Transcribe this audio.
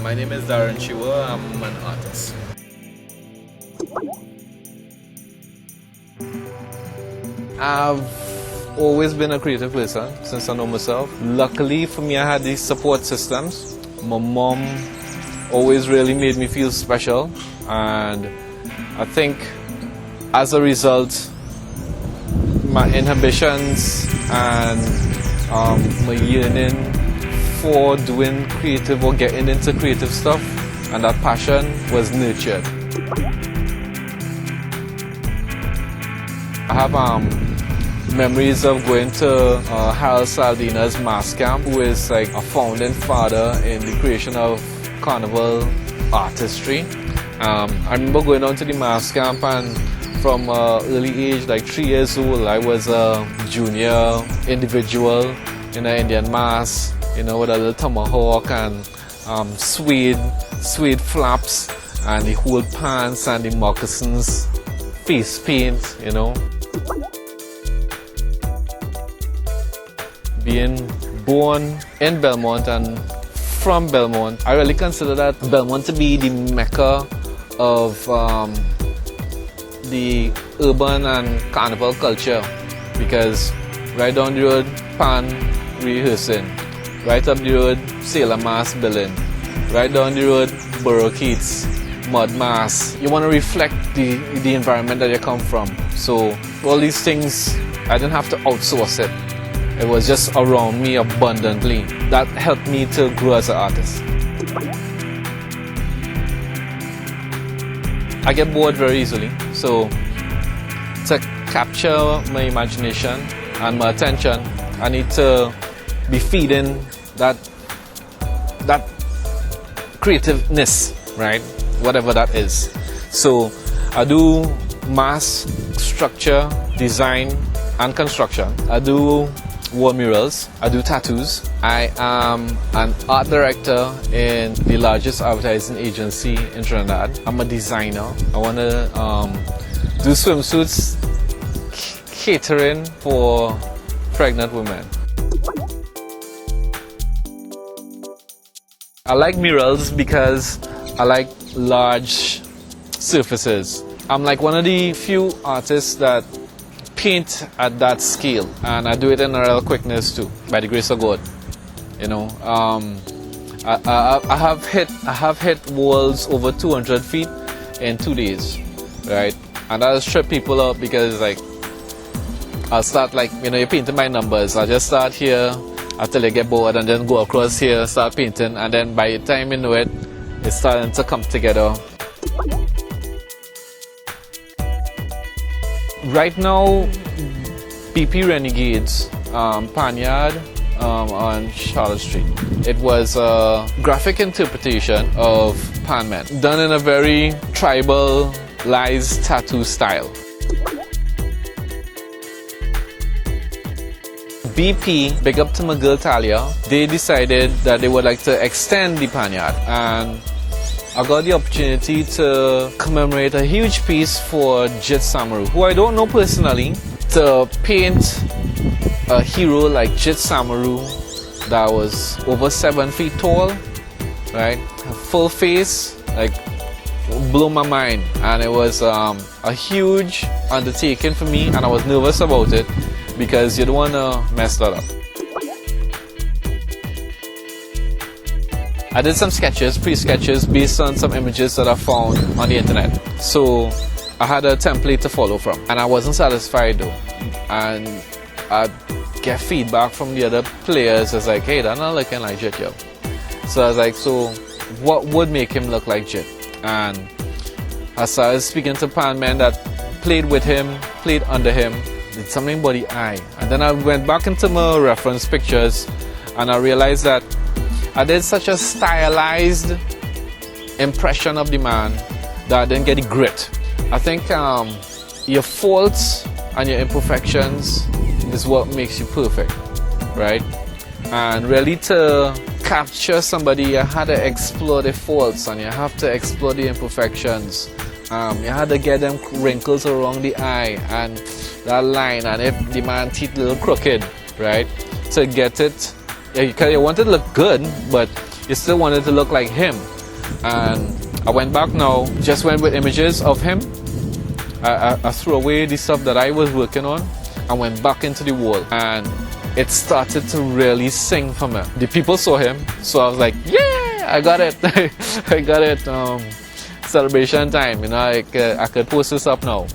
My name is Darren Cheewah. I'm an artist. I've always been a creative person since I know myself. Luckily for me, I had these support systems. My mom always really made me feel special, and I think as a result, my inhibitions and my yearning for doing creative or getting into creative stuff and that passion was nurtured. I have memories of going to Harold Saldina's mass camp, who is like a founding father in the creation of carnival artistry. I remember going on to the mass camp, and from early age, like 3 years old, I was a junior individual in an Indian mass, you know, with a little tomahawk and suede flaps and the whole pants and the moccasins, face paint, you know. Being born in Belmont and from Belmont, I really consider that Belmont to be the mecca of the urban and carnival culture, because right down the road, Pan rehearsing, right up the road, Sailor Mass billing, right down the road, Borough Keats, Mud Mass. You want to reflect the environment that you come from. So all these things, I didn't have to outsource it. It was just around me abundantly. That helped me to grow as an artist. I get bored very easily, so to capture my imagination and my attention, I need to be feeding that creativeness, right? Whatever that is. So I do mass, structure, design, and construction. I do wall murals. I do tattoos. I am an art director in the largest advertising agency in Trinidad. I'm a designer. I want to do swimsuits catering for pregnant women. I like murals because I like large surfaces. I'm like one of the few artists that paint at that scale, and I do it in a real quickness too, by the grace of God. You know, I have hit walls over 200 feet in 2 days, right? And that'll strip people up, because like I'll start, like, you know, you're painting by numbers. I'll just start here until I get bored, and then go across here, start painting, and then by the time you know it, it's starting to come together. Right now, BP Renegades, Panyard on Charlotte Street. It was a graphic interpretation of Pan Men, done in a very tribalized tattoo style. BP, big up to my girl Talia, they decided that they would like to extend the Panyard, and I got the opportunity to commemorate a huge piece for Jit Samaru, who I don't know personally, to paint a hero like Jit Samaru that was over 7 feet tall, right? Full face, like, blew my mind. And it was a huge undertaking for me, and I was nervous about it because you don't want to mess that up. I did some sketches, pre-sketches, based on some images that I found on the internet. So I had a template to follow from, and I wasn't satisfied though. And I get feedback from the other players. It's like, hey, that's not looking like Jit, yo. So I was like, so what would make him look like Jit? And I started speaking to pan men that played with him, played under him, did something about the eye. And then I went back into my reference pictures, and I realized that I did such a stylized impression of the man that I didn't get the grit. I think your faults and your imperfections is what makes you perfect, right? And really to capture somebody, you had to explore the faults, and you have to explore the imperfections. You had to get them wrinkles around the eye and that line, and if the man teeth a little crooked, right? To get it, because you want it to look good, but you still want it to look like him. And I went back now, just went with images of him. I threw away the stuff that I was working on and went back into the wall, and it started to really sing for me. The people saw him, so I was like, yeah, I got it. I got it. Celebration time, you know, I could post this up now.